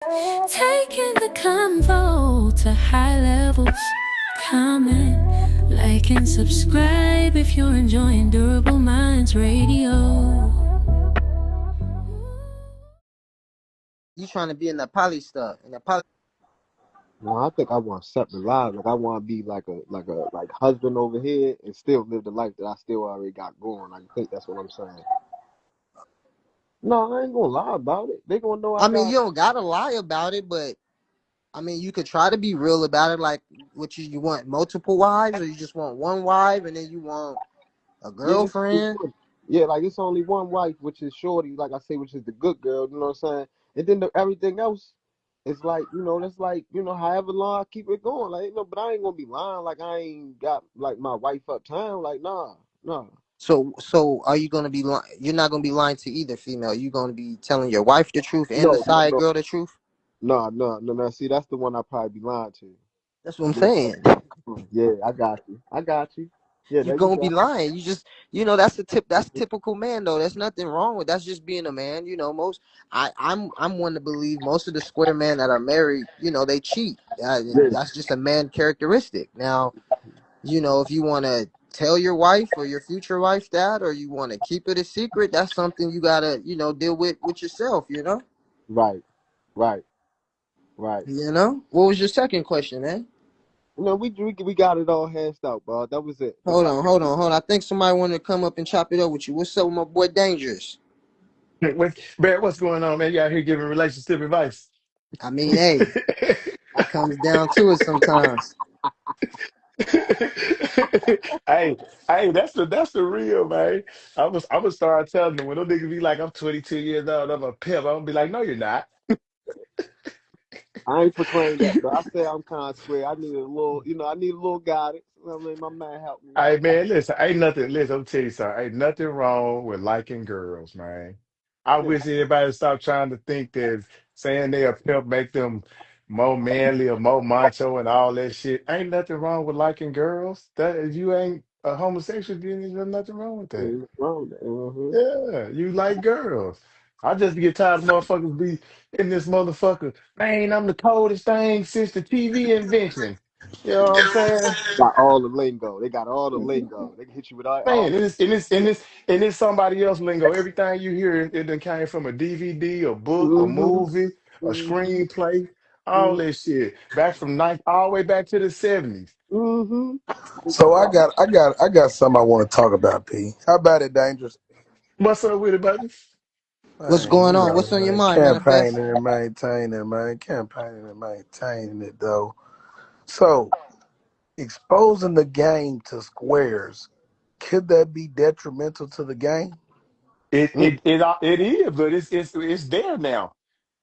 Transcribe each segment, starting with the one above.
Taking the convo to high levels. Comment, like, and subscribe if you're enjoying Durable Minds Radio. No, I think I want separate lives. Like I want to be like husband over here and still live the life that I still already got going. I think that's what I'm saying. No, I ain't gonna lie about it. They gonna know I got. Yeah, it's only one. Yeah, like it's only one wife, which is Shorty. Like I say, which is the good girl. You know what I'm saying? And then everything else. It's like, that's like, however long I keep it going. Like, but I ain't gonna be lying like I ain't got like my wife uptown. Like, nah, nah. No, no, no. No, no, no, no. See, that's the one I probably be lying to. Yeah, yeah, I got you. I got you. Yeah, there you go. Yeah, right, right, right. We got it all hashed out, bro. That was it. That's all. Man, what's going on, man? You out here giving relationship advice? Hey, hey, that's the real man. I was start telling them when those niggas be like, I'm 22 years old, I'm a pimp. I'm gonna be like, no, you're not. I ain't proclaimed that though. I say I'm kind of square. I need a little, I need a little guidance. You know what I mean, my man helped me Hey out. man, listen, ain't nothing. Listen, I'm tell you something. Ain't nothing wrong with liking girls, man. I Yeah, wish everybody would stop trying to think that saying they a pimp make them more manly or more macho and all that shit. Ain't nothing wrong with liking girls. That if you ain't a homosexual, then there's nothing wrong with that. ain't wrong. Mm-hmm. Yeah, you like girls. I just get tired of motherfuckers be in this motherfucker. Man, I'm the coldest thing since the TV invention. You know what I'm saying? Got all the lingo. They got all the lingo. They can hit you with all Man, and it's somebody else lingo. Everything you hear, it done came from a DVD, a book, a mm-hmm. movie, a Mm-hmm. screenplay, all that shit. Back from all the way back to the 70s. Mm-hmm. So I got something I want to talk about, P. How about it, Dangerous? What's up with it, baby? Man, man, campaigning and maintaining, man, campaigning and maintaining it though. So exposing the game to squares, could that be detrimental to the game? It Mm-hmm. it it it is, but it's there now.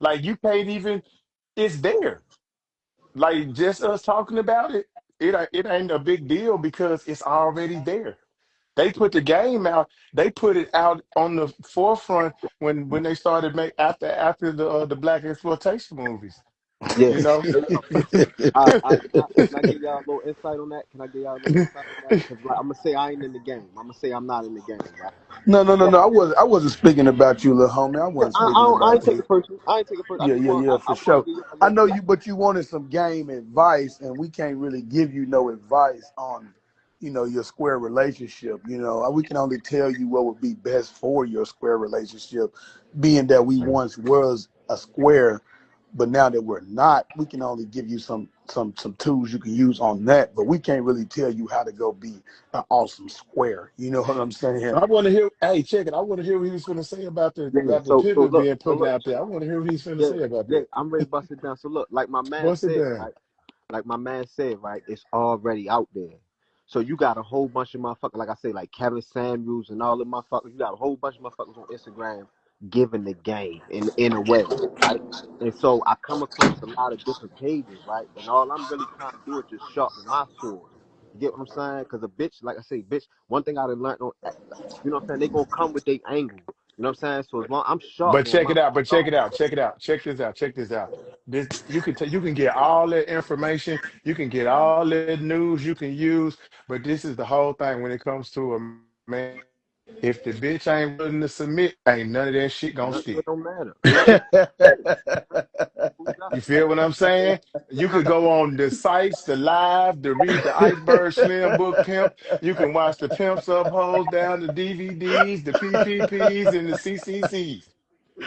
Like you can't even. It's there. Like just us talking about it, it ain't a big deal because it's already there. They put the game out. They put it out on the forefront when they started make after the black exploitation movies. Yeah. You know. Hey, yo, can I give y'all a little insight on that? Can I give y'all a little insight on that? Because like, I'm gonna say I ain't in the game. I'm gonna say I'm not in the game, right? No, no, no, So no. I wasn't speaking about you, little homie. I yeah, wasn't speaking I about ain't take you. it personal. I ain't take it personal. Yeah, yeah, yeah, I for want to sure. give y'all a I little. know you, but you wanted some game advice, and we can't really give you no advice on, your square relationship. We can only tell you what would be best for your square relationship, being that we once was a square, but now that we're not, we can only give you some tools you can use on that, but we can't really tell you how to go be an awesome square. You know what I'm saying? I want to hear. Hey, check it. I want to hear what he's going to say about the Yeah. about the So pivot look. being So put look. out there. I want to hear what he's going to Yeah. say about Yeah. that. I'm ready to bust it down. So look, like my man What's it said, down? right? Like my man said, right? It's already out there. So you got a whole bunch of motherfuckers, like I say, like Kevin Samuels and all the motherfuckers. You got a whole bunch of motherfuckers on Instagram giving the game in a way, right? And so I come across a lot of different pages, right? And all I'm really trying to do is just sharpen my sword. You get what I'm saying? Because a bitch, like I say, bitch. One thing I done learned on, you know what I'm saying? They gonna come with their angle. You know what I'm saying? So as long I'm sharp But on check my it out. But check it out. Check it out. Check this out. Check this out. This you can get all that information. You can get all that news you can use. But this is the whole thing when it comes to a man. If the bitch ain't willing to submit, ain't none of that shit gonna none of stick. it don't matter. Who got it? You feel what I'm saying? You could go on the sites, the live, to read the Iceberg Slim Book Pimp. You can watch the Pimps Up, Hoes Down, the DVDs, the PPPs, and the CCCs.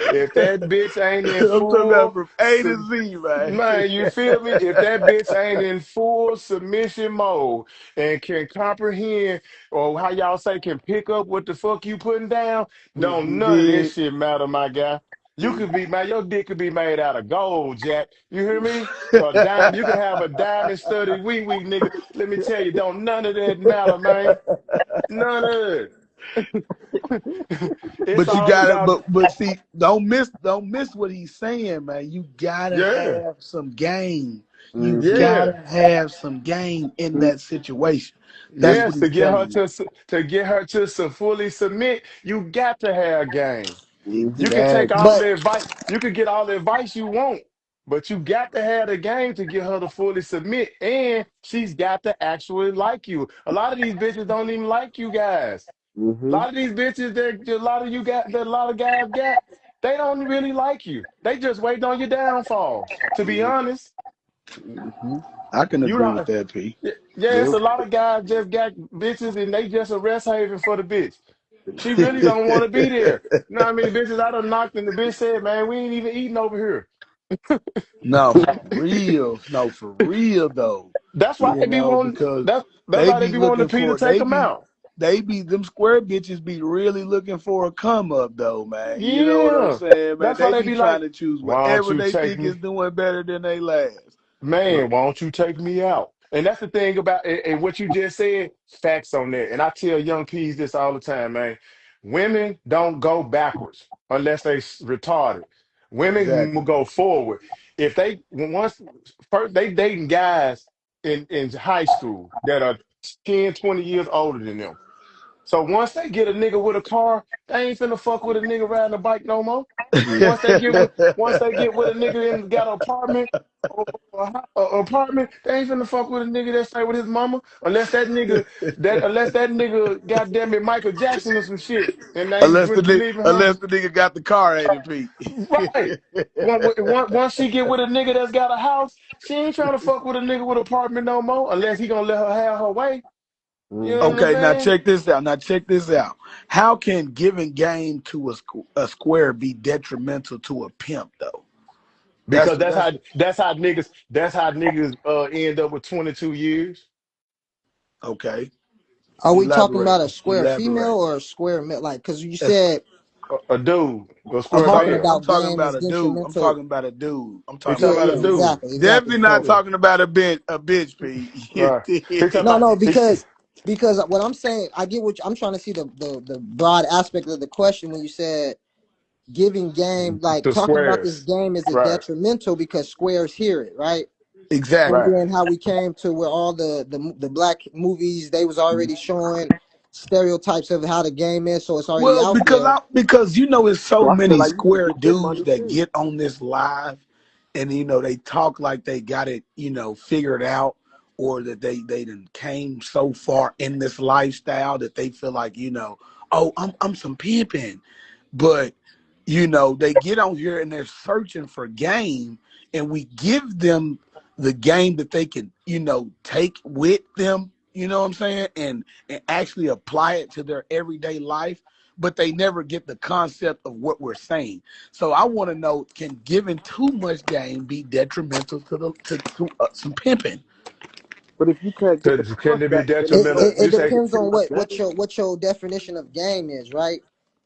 If that bitch ain't in I'm talking about full, from A to Z, man. man, you feel me? If that bitch ain't in full submission mode and can comprehend, or how y'all say, can pick up what the fuck you putting down, don't You none of this did. shit matter, my guy. You could be, man, your dick could be made out of gold, Jack. You hear me? A dime, you can have a diamond studded wee wee, nigga. Let me tell you, don't none of that matter, man. None of it. It's But you all gotta, about, but see, don't miss what he's saying, man. You gotta yeah. have some game. You Mm-hmm. Yeah. gotta have some game in that situation. That's what Yes, he's telling you. to get her to fully submit, you got to have game. You Mm-hmm. can take Exactly. all But the advice, you can get all the advice you want, but you got to have the game to get her to fully submit, and she's got to actually like you. A lot of these bitches don't even like you guys. A Mm-hmm. lot of these bitches that a lot of you got that a lot of guys got, they don't really like you. They just wait on your downfalls. To be honest, Mm-hmm. I can you agree with don't. that, P. Yeah, it's Yep. a lot of guys just got bitches and they just a rest haven for the bitch. She really don't want to be there. You know how many bitches I done knocked and the bitch said, man, we ain't even eating over here. No, for real. No, for real though. That's why You they be know, wanting because that's they why they be be wanting the looking P to for take them out. they be them square bitches be really looking for a come up though, man. You know what I'm Yeah. saying, man? That's why They they be be trying like, to choose why don't whatever you they take think me? is doing better than they last. But Man, why don't you take me out? And that's the thing about and what you just said, facts on that. And I tell young P's this all the time, man. Women don't go backwards unless they retarded. Women will exactly. go forward. If they once first they dating guys in high school that are 10, 20 years older than them. So once they get a nigga with a car, they ain't finna fuck with a nigga riding a bike no more. Once they get with a nigga and got an apartment or a apartment, they ain't finna fuck with a nigga that stay with his mama unless that nigga goddamn it Michael Jackson or some shit and they unless the would ni- leaving her unless the nigga got the car, ain't it, Pete? right. Once she get with a nigga that's got a house, she ain't trying to fuck with a nigga with an apartment no more unless he gonna let her have her way. You know what Mm-hmm. I'm Okay, now saying? check this out. Now check this out. How can giving game to a square be detrimental to a pimp though? That's Because the that's that's how niggas end up with 22 years. okay. are we talking Elaborate. about a square female Elaborate. or a square male? Like, because you That's, said A dude, a you I'm square talking talking. male. I'm about talking game about is a dude. I'm detrimental. talking about a dude. I'm He talking talking Yeah, about about a yeah, a dude. dude. exactly, exactly. Definitely not So Yeah. talking about a bitch, P. You Right. He talking dig? no, about no, he, because what I'm saying, I get what I'm trying to see the broad aspect of the question when you said giving game, like the talking about this squares. game is a Right. detrimental because squares hear it, right? And Exactly. Right. then how we came to where all the black movies they was already showing stereotypes of how the game is, so it's already Well, out there. because it's so So I feel many like you need square to get dudes money that too. get on this live, and they talk like they got it, figured out, or that they done came so far in this lifestyle that they feel like, oh, I'm some pimping, but they get on here and they're searching for game, and we give them the game that they can, take with them, you know what I'm saying, and actually apply it to their everyday life, but they never get the concept of what we're saying. So I want to know, can giving too much game be detrimental to some pimping? But if you can't get the Can it be concept, then it, it's detrimental? it, no it You need to say get depends too on much what game. your definition of game is, right?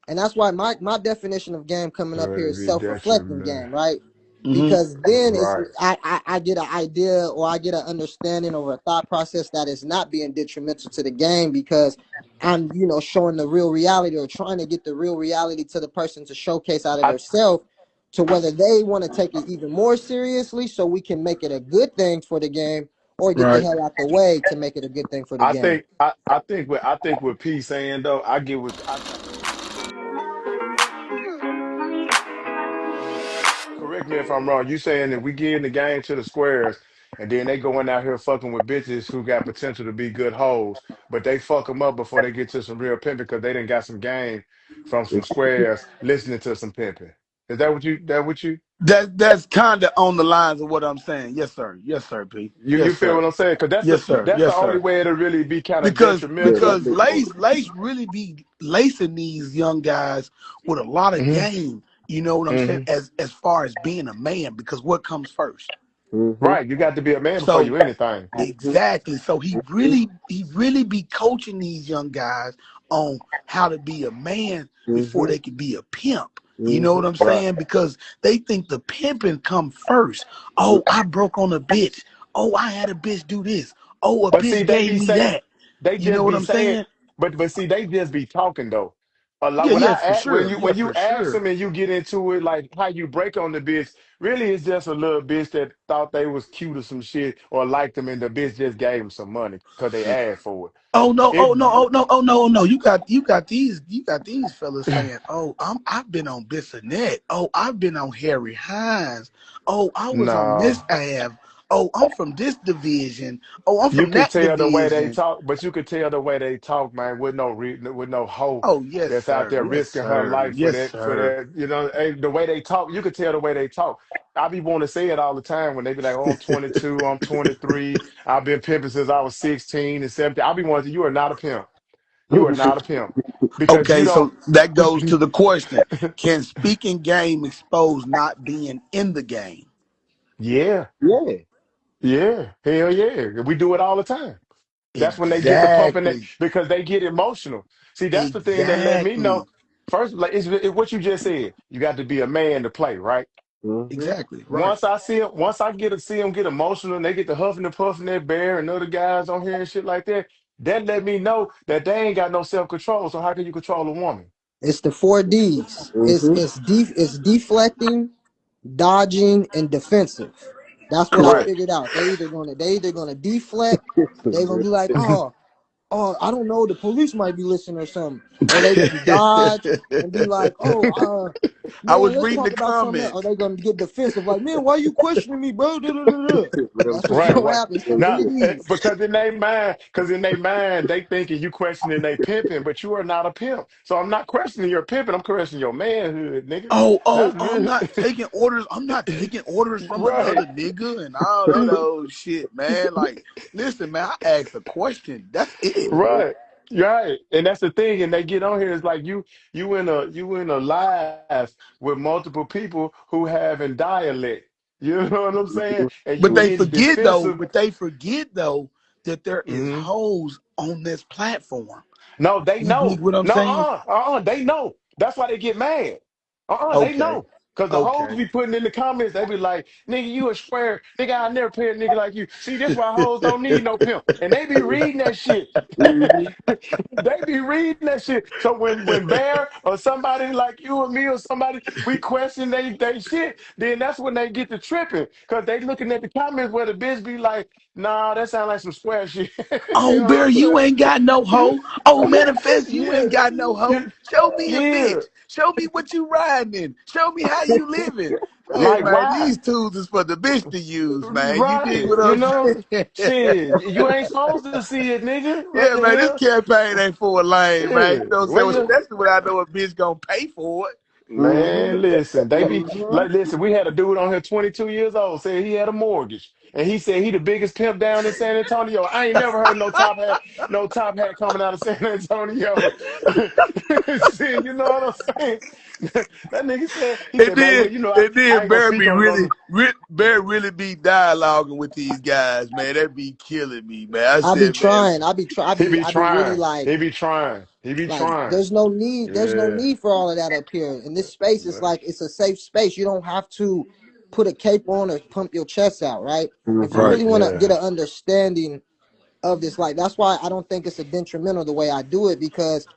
And that's why my definition of game coming up here it is be self-reflecting detrimental. game, right? Hmm. Because then it's Right. I get an idea or I get an understanding or a thought process that is not being detrimental to the game because I'm showing the real reality or trying to get the real reality to the person to showcase out of I their self to whether they want to take it even more seriously so we can make it a good thing for the game or get the Right. hell out the way to make it a good thing for the game. I think what P saying though, I get what I correct me if I'm wrong. You saying that we give the game to the squares, and then they going out here fucking with bitches who got potential to be good hoes, but they fuck them up before they get to some real pimping because they didn't got some game from some squares listening to some pimping. Is that what you? That what you? That's kind of on the lines of what I'm saying. Yes, sir. Yes, sir, P. You Yes, feel sir. what I'm saying? Because Yes, sir. that's the Yes, only sir. way it'll really be kind of Because Yeah, detrimental. that because makes sense. Lace really be lacing these young guys with a lot of Hmm. game. You know what I'm saying? Hmm. As far as being a man, because what comes first? Mm-hmm. Right. You got to be a man before So you anything. Mm-hmm. exactly. So he really be coaching these young guys on how to be a man before Mm-hmm. they can be a pimp. You know Mm-hmm. what I'm Right. saying? Because they think the pimping come first. Oh, I broke on a bitch. Oh, I had a bitch do this. Oh, a But see, bitch they gave be me saying, that. they You know just what be I'm saying, saying? but see, they just be talking though. A lot Yeah, when yeah, for sure. Yeah, when you for ask sure. them and you get into it, like how you break on the bitch, really it's just a little bitch that thought they was cute or some shit or liked them, and the bitch just gave them some money because they asked for Oh no, it. oh no, oh no, oh no, oh no. You got these fellas saying, "Oh, I've been on Bissonnette. Oh, I've been on Harry Hines. Oh, I was on Nah. this Ave. Oh, I'm from this division. Oh, I'm You from could that tell the way they division. talk, but you could tell the way they talk, man, with with no hoe Oh, yes, that's out sir. there Yes, risking her sir. life Yes, for sir. that, the way they talk, you could tell the way they talk. I be wanting to say it all the time when they be like, "Oh, I'm 22, I'm 23, I've been pimping since I was 16 and 17." I be wanting to, you are not a pimp. You are not a pimp because you Okay, don't. so that goes to the question: can speaking game expose not being in the game? Yeah, Yeah. yeah, hell yeah, we do it all the time. That's when they get the pumping that Exactly. because they get emotional. See, that's the thing that let me know. Exactly. First, like it's what you just said. You got to be a man to play, right? Mm-hmm. Exactly. Right. Once I get to see them get emotional and they get the huffing and puffing their bear and other guys on here and shit like that, that let me know that they ain't got no self control. So how can you control a woman? It's the four D's. Mm-hmm. It's deflecting, dodging, and defensive. That's what I Right, Correct. figured out. They either gonna deflect. They gonna be like, oh, I don't know, the police might be listening or something, or they gonna dodge and be like, oh, I man, was let's reading talk the about something else. Or comments. they gonna get defensive, like, man, why you questioning me, bro? Da, da, da, da. Real That's what's talk. right, gonna right. happen. It's them Now, three D's. because in their mind, they thinking you questioning they pimping, but you are not a pimp. So I'm not questioning your pimping. I'm questioning your manhood, nigga. Oh, That's I'm good. not taking orders. I'm not taking orders from Right. another nigga and all that old shit, man. Like, listen, man, I asked a question. That's it. Mm-hmm. Right. Right. And that's the thing. And they get on here. It's like you in a live with multiple people who have in dialect. You know what I'm saying? And But you they in forget though. defensive. But they forget though that there is Mhm. hoes on this platform. No, they You dig know. what I'm No, saying? they know. That's why they get mad. They Okay. know. Cause the hoes Okay. be putting in the comments, they be like, "Nigga, you a square, nigga. I never pay a nigga like you." See, this why hoes don't need no pimp, and they be reading that shit. Mm-hmm. They be reading that shit. So when Bear or somebody like you or me or somebody we question they shit, then that's when they get to tripping, cause they looking at the comments where the bitch be like, "Nah, that sound like some square shit." You Oh, know Bear, what you ain't got no I'm hoe. Oh, saying? manifest, you Yeah. ain't got no hoe. Yeah. Show me a Yeah. bitch. Show me what you riding in. Show me how you living. Hey, Like man, why? these tools is for the bitch to use, man. You dig Right. what You I'm know? saying? Shit. You ain't supposed to see it, nigga. What Yeah, the man, this hell? campaign ain't for a lane, man. You Shit. know what I'm Where saying? you Especially when I know a bitch gonna pay for it. Mm-hmm. Man, listen, they be Mm-hmm. like, listen, we had a dude on here 22 years old said he had a mortgage. And he said he the biggest pimp down in San Antonio. I ain't never heard no top hat coming out of San Antonio. See, you know what I'm saying? That nigga said, he And said, man, then, well, and I then ain't gonna Bear speak be on really, no. Bear really be dialoguing with these guys, man. That be killing me, man. I I be said, man, trying. I be try. He be I be really trying. like. He be trying. He be Like trying. there's no Yeah. need for all of that up here. In this space, it's like it's a safe space. You don't have to put a cape on or pump your chest out, right? If you Mm-hmm. right. really want to get Yeah. an understanding of this, like that's why I don't think it's a detrimental the way I do it, because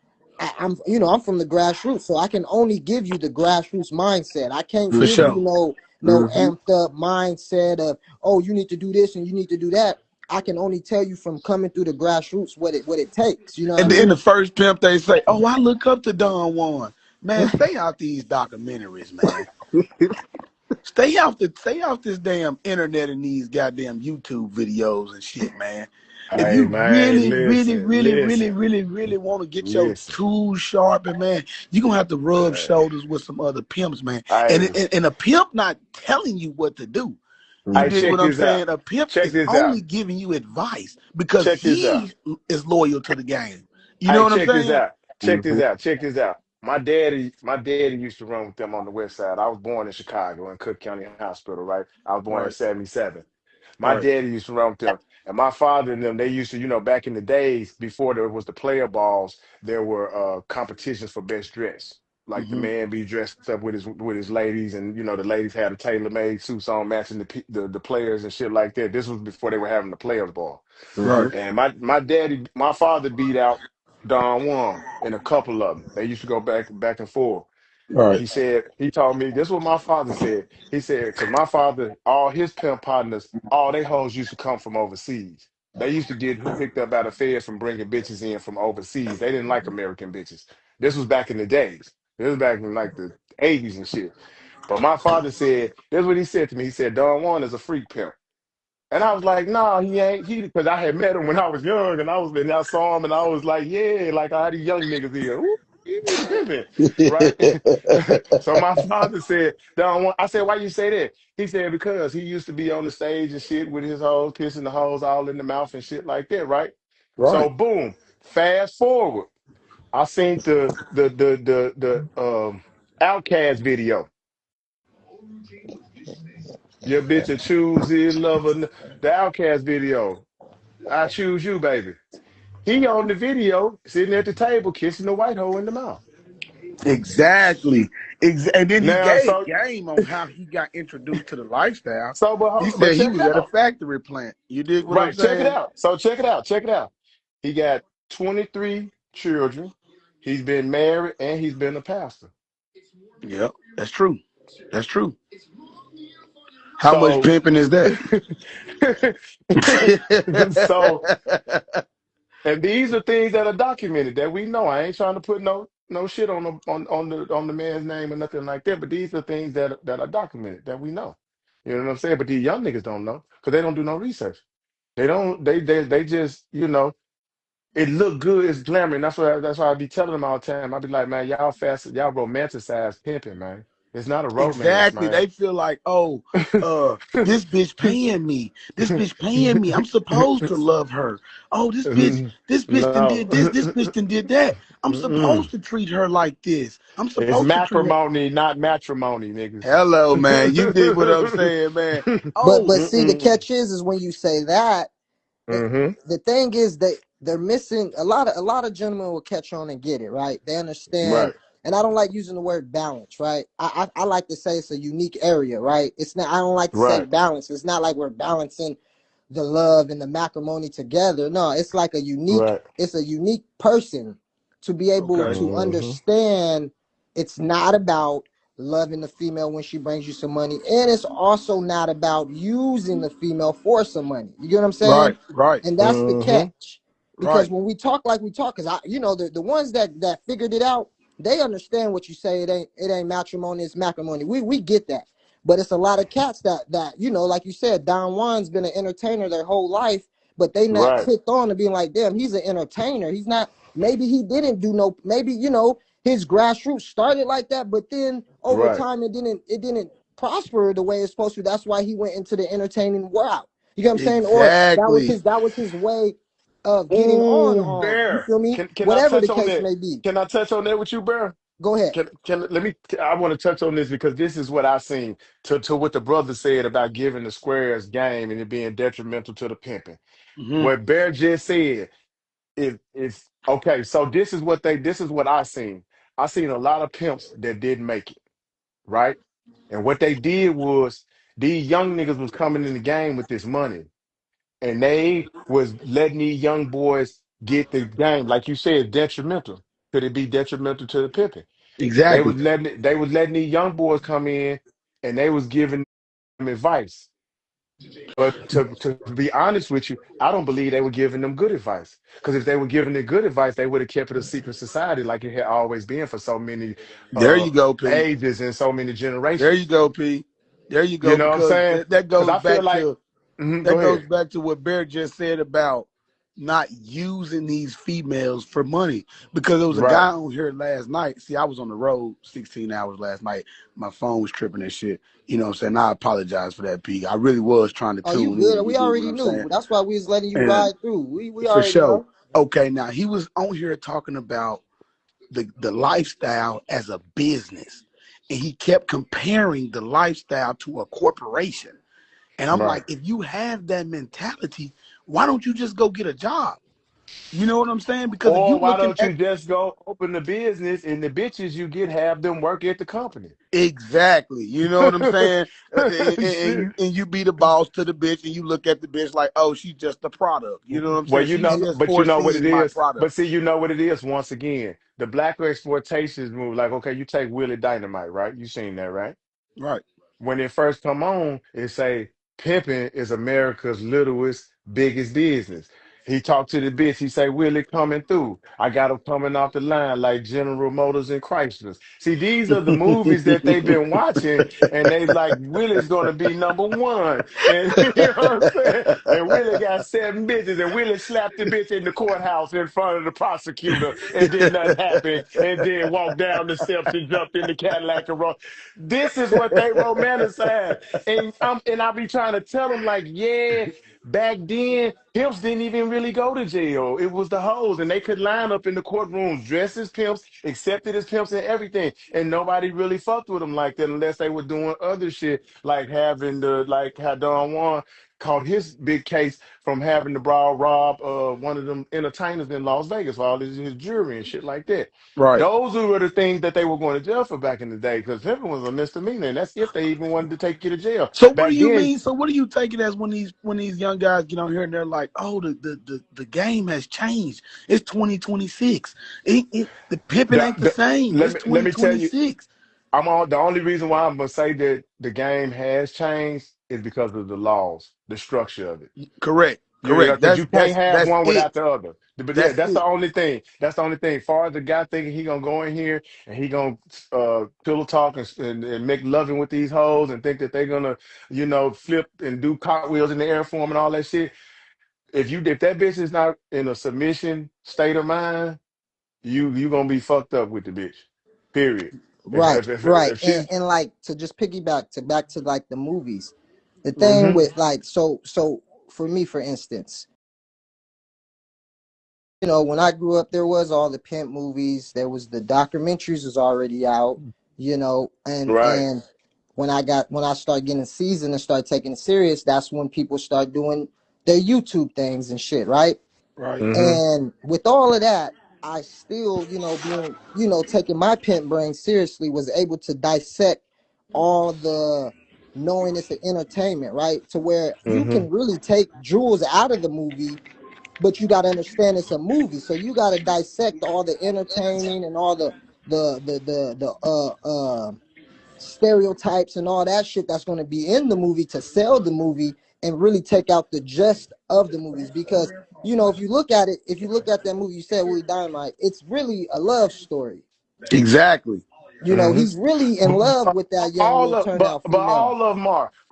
I'm from the grassroots, so I can only give you the grassroots mindset. I can't For give you sure. no Mm-hmm. amped up mindset of, oh, you need to do this and you need to do that. I can only tell you from coming through the grassroots what it takes. You know what I And in mean? the first pimp, they say, "Oh, I look up to Don Juan." Man, stay out these documentaries, man. Stay off this damn internet and these goddamn YouTube videos and shit, man. If Hey you man, really want to get your listen. tools sharp, and man, you're gonna have to rub Hey, shoulders with some other pimps, man. hey, And a pimp not telling you what to do. You hey, dig check what I'm this out. saying? A pimp Check is this out. only giving you advice because Check this out. he is loyal to the game. You know Hey, what I'm check this saying? out. Check this Hmm. out. Check this out. My daddy used to run with them on the west side. I was born in Chicago in Cook County Hospital, right? I was born in Right, '77. My right. daddy used to run with them. And my father and them, they used to, back in the days before there was the player balls, there were competitions for best dress. Like the Hmm. man be dressed up with his ladies, and the ladies had a tailor-made suits on matching the players and shit like that. This was before they were having the players ball. Hmm. Right, And my father beat out Don Juan in a couple of them. They used to go back and forth. And right. he told me, this is what my father said. He said, because my father, all his pimp partners, all they hoes used to come from overseas. They used to get picked up by the feds from bringing bitches in from overseas. They didn't like American bitches. This was back in the days. This was back in like the 80s and shit. But my father said, this is what he said to me. He said, Don Juan is a freak pimp. And I was like, no, he ain't. He because I had met him when I was young, and I saw him, and I was like, yeah, like I had these young niggas here. Ooh, he need a pimping, right? So my father said, "Don't want." I said, "Why you say that?" He said, "Because he used to be on the stage and shit with his hoes, kissing the hoes all in the mouth and shit like that, right?" So Right. boom, fast forward, I seen the Outcast video. Your bitch will choose his lover. The Outcast video. I choose you, baby. He on the video sitting at the table kissing the white hoe in the mouth. Exactly. And then he Now, gave so game on how he got introduced to the lifestyle. so He but said he check it was at a out. factory plant. You dig what I'm Right, check it saying? out. So check it out. Check it out. He got 23 children. He's been married and he's been a pastor. Yep, that's true. That's true. How much So pimping is that? so and these are things that are documented that we know. I ain't trying to put no shit on the man's name or nothing like that, but these are things that are documented that we know. You know what I'm saying? But these young niggas don't know because they don't do no research. They don't they just, it look good, it's glamour. And that's why I be telling them all the time. I be like, man, y'all romanticize pimping, man. It's not a romance, Exactly. man. They feel like, oh, this bitch paying me. This bitch paying me. I'm supposed to love her. Oh, this bitch done No. did this. This bitch done did that. I'm Mm-mm. supposed to treat her like this. I'm It's supposed to treat her. matrimony, not matrimony, niggas. Hello, man. You dig what I'm saying, man? But Oh, but see, the Mm-mm. catch is when you say that, it, Mm-hmm. the thing is they're missing a lot of gentlemen will catch on and get it right. They understand, Right, and I don't like using the word balance, right? I like to say it's a unique area, right? It's not. I don't like to say right, balance. It's not like we're balancing the love and the matrimony together. No, it's like a unique. right. It's a unique person to be able okay. to Mm-hmm. understand. It's not about loving the female when she brings you some money, and it's also not about using the female for some money. You get what I'm saying? Right, right, And that's the Mm-hmm. catch. Because right. when we talk like we talk, because the ones that figured it out, they understand what you say. It ain't matrimony, it's matrimony. We get that. But it's a lot of cats that like you said, Don Juan's been an entertainer their whole life, but they not Right, clicked on to being like, damn, he's an entertainer. He's not. Maybe he didn't do no. Maybe his grassroots started like that, but then over right. time it didn't prosper the way it's supposed to. That's why he went into the entertaining world. You get what I'm saying? Or that was Exactly. his way of getting on. Ooh, You Bear. feel me? Can I Whatever the touch on case that? may be. Can I touch on that with you, Bear? Go ahead. Can let me I want to touch on this because this is what I seen to what the brother said about giving the squares game and it being detrimental to the pimping. Hmm. What Bear just said is okay. So this is what I seen. I seen a lot of pimps that didn't make it, right? And what they did was these young niggas was coming in the game with this money and they was letting these young boys get the game, like you said, detrimental. Could it be detrimental to the pimping? Exactly. They was letting these young boys come in and they was giving them advice. But to be honest with you, I don't believe they were giving them good advice. Because if they were giving them good advice, they would have kept it a secret society like it had always been for so many There uh you go, P. ages and so many There generations. you go, P. There you You go, know what I'm because saying? that Because goes I feel back like, to go that goes ahead. back to what Bear just said about not using these females for money. Because there was a Right. guy on here last night. See, I was on the road 16 hours last night. My phone was tripping and shit. You know what I'm saying? I apologize for that, P. I really was trying to Oh, you tune in. good? You We dig what already I'm saying? knew. That's why we was letting you And ride through. We for already sure. know. Okay, now he was on here talking about the lifestyle as a business. And he kept comparing the lifestyle to a corporation. And I'm Right. like, if you have that mentality, why don't you just go get a job? You know what I'm saying? Because if Or you why looking don't you at just go open the business and the bitches you get have them work at the company? exactly, you know what I'm saying, Shit. and you be the boss to the bitch, and you look at the bitch like, oh, she's just a product. You know what I'm Well, saying? you She's know, And just but you know what it foreseeing my is. product. But see, you know what it is. Once again, the black exploitations move. Like, okay, you take Willie Dynamite, right? You seen that, right? Right. When it first come on, it say pimping is America's littlest, biggest business. He talked to the bitch. He say, Willie coming through. I got him coming off the line like General Motors and Chryslers. See, these are the movies that they've been watching, and they like Willie's gonna be number one. And you know what I'm saying? And Willie got seven bitches, and Willie slapped the bitch in the courthouse in front of the prosecutor, and then nothing happened, and then walked down the steps and jumped in the Cadillac and rode. This is what they romanticize. And I be trying to tell them, like, yeah, back then, pimps didn't even really go to jail. It was the hoes, and they could line up in the courtrooms dressed as pimps, accepted as pimps and everything. And nobody really fucked with them like that unless they were doing other shit, like having the like how Don Juan caught his big case from having the broad rob one of them entertainers in Las Vegas for all his jewelry and shit like that. Right. Those were the things that they were going to jail for back in the day because pimping was a misdemeanor, and that's if they even wanted to take you to jail. So what do Back you then, mean? So what do you take it as when these young guys get on here and they're like, oh, the game has changed. It's 2026. The pippin ain't the same. It's let me tell you, 2026. the only reason why I'm gonna say that the game has changed is because of the laws, the structure of it. Correct. You know, Correct. because you can't have That's one it. without the other. But yeah, That's that's the it. only thing. That's the only thing. Far as the guy thinking he gonna go in here and he gonna pillow talk and make loving with these hoes and think that they're gonna, flip and do cartwheels in the air for him and all that shit. If that bitch is not in a submission state of mind, you gonna be fucked up with the bitch. Period. right, right. If And she's and like to just piggyback to back to like the movies. The thing hmm with like so for me, for instance, when I grew up, there was all the pimp movies. There was the documentaries was already out, right. and when I start getting seasoned and start taking it serious, that's when people start doing their YouTube things and shit, right? Right. hmm And with all of that, I still, being, taking my pimp brain seriously, was able to dissect all the knowing it's an entertainment, right? To where you hmm can really take jewels out of the movie, but you got to understand it's a movie, so you got to dissect all the entertaining and all the stereotypes and all that shit that's going to be in the movie to sell the movie and really take out the gist of the movies. Because if you look at that movie, you said Willie Dynamite, it's really a love story. Exactly. hmm He's really in love with that young All little of turnout but female.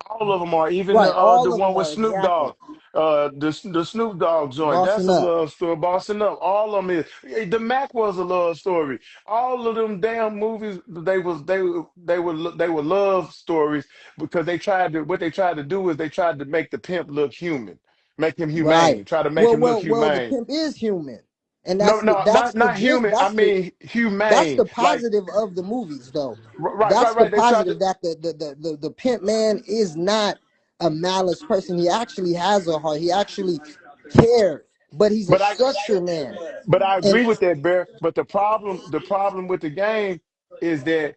all of them are even Right, the all of one them with are Snoop Dogg, exactly the Snoop Dogg joint. That's bossing a up. love story. Bossing up. All of them is. The Mac was a love story. All of them damn movies they were love stories because they tried to do is they tried to make the pimp look human, make him Right. humane, try to make Well, him look well, well. The humane. pimp is human, and No, no, that's the not gist. human. I mean That's humane. the Like positive of the movies, though. right, That's right, the right. They tried positive to. that the pimp man is not a malice person. He actually has a heart. He actually cares, but he's a But I structure man. But I And agree with that, Bear. But the problem with the game is that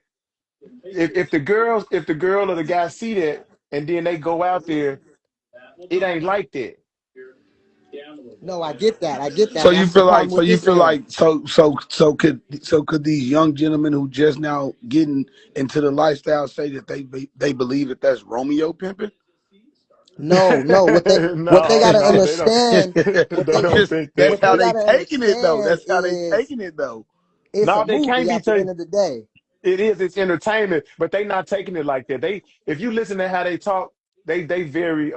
if the girl or the guy see that and then they go out there, it ain't like that. no, I get that. I get that. So And you that's the feel problem like so with you this feel era. like so could these young gentlemen who just now getting into the lifestyle say that they believe that that's Romeo pimping? No, no. What they No, gotta no, they don't. understand, They I'm don't just think that's that. what how they they gotta taking it though. understand That's how they is taking it though. it's a No, they can't movie be at the end taken. of the day. it is. It's entertainment, but they not taking it like that. They, if you listen to how they talk, they very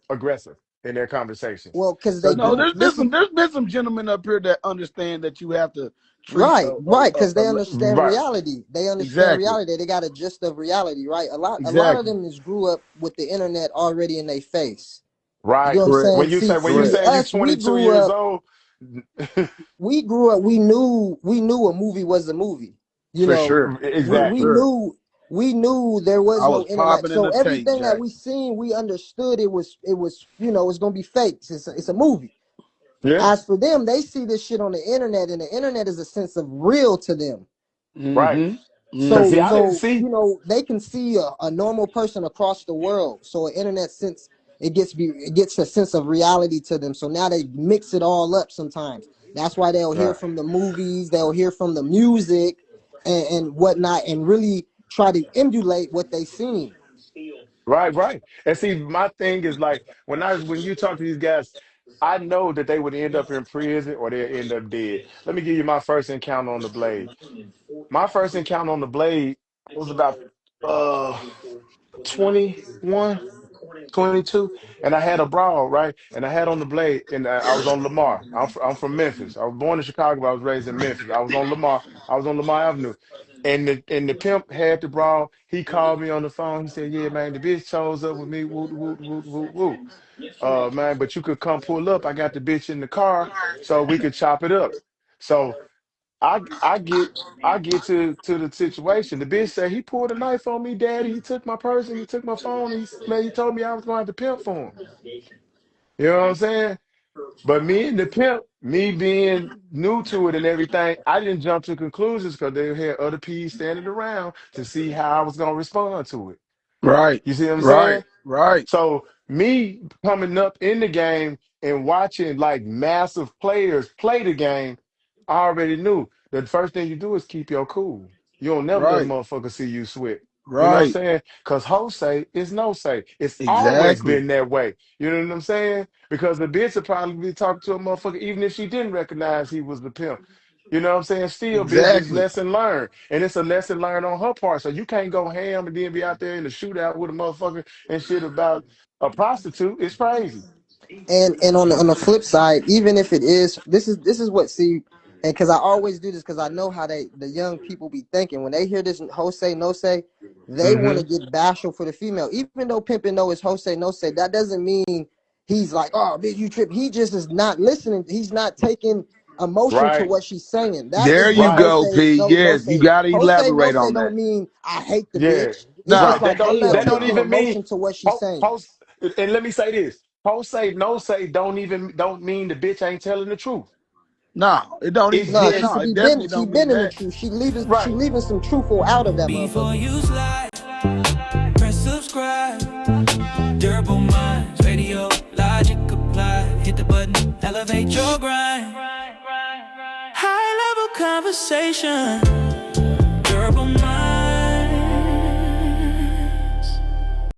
aggressive in their conversation. Well, because So they No, grew. there's Listen, been some gentlemen up here that understand that you have to treat right, right, because they understand right, reality. They understand exactly, reality. They got a gist of reality, right? A lot of exactly, them is grew up with the internet already in their face. You get right. what I'm Correct. saying? When you See, say when you Correct. see, say you us, 22 years old, we grew up, we knew a movie was a movie. You for know, sure, we for we exactly. sure. knew we knew there was I no was internet. popping in So the tape, everything that Jack. we seen, we understood it was it's gonna be fake. It's a movie. Yeah, As for them, they see this shit on the internet, and the internet is a sense of real to them. right. Mm-hmm. Cause see, So, Mm-hmm. I didn't so see. they can see a normal person across the world. So, an internet sense it gets a sense of reality to them. So now they mix it all up. Sometimes that's why they'll hear Right, from the movies, they'll hear from the music, and whatnot, and really try to emulate what they seen. right, right. And see, my thing is like when you talk to these guys, I know that they would end up in prison or they'll end up dead. Let me give you my first encounter on the blade. My first encounter on the blade was about uh 21, 22, and I had a brawl, right? And I had on the blade, and I was on Lamar. I'm from Memphis. I was born in Chicago, but I was raised in Memphis. I was on Lamar. I was on Lamar Avenue. And the pimp had the brawl. He called me on the phone. He said, "Yeah, man, the bitch chose up with me. Woo, woo, woo, woo, woo. Man, but you could come pull up. I got the bitch in the car, so we could chop it up." So I get to the situation. The bitch said he pulled a knife on me, daddy. He took my purse and he took my phone. Man, he told me I was going to have to pimp for him. You know what I'm saying? But me and the pimp, me being new to it and everything, I didn't jump to conclusions because they had other P's standing around to see how I was gonna respond to it. Right, You see what I'm right, saying? right, So me coming up in the game and watching like massive players play the game, I already knew the first thing you do is keep your cool. You don't never let a right, motherfucker see you sweat. You know what I'm right. saying? Because Jose is no say. It's always Exactly. been that way. You know what I'm saying? Because the bitch would probably be talking to a motherfucker even if she didn't recognize he was the pimp. You know what I'm saying? Still be a bitch Exactly. lesson learned. And it's a lesson learned on her part. So you can't go ham and then be out there in the shootout with a motherfucker and shit about a prostitute. It's crazy. And on the flip side, even if it is, this is what, see, and because I always do this, because I know how the young people be thinking when they hear this Jose no say, they want Hmm. to get bashful for the female. Even though pimping know it's Jose no say, that doesn't mean he's like, oh bitch, you trip. He just is not listening. He's not taking emotion to Right, what she's saying. That There is you what right. go, Jose P. no Yes, you say. got to Jose no elaborate say on don't that. mean I hate the Yeah. bitch. It's Nah, just Right. like I'm not That don't taking even mean emotion to what she's saying. post and let me say this. Post say no say don't mean the bitch ain't telling the truth. no, it don't It's even. No, just she No, could it be definitely been she don't mean been in the that. truth. She right. leaving some truthful out of that Before motherfucker. you slide, press subscribe. Durable minds, radio, logic apply. Hit the button, elevate your grind. High level conversation.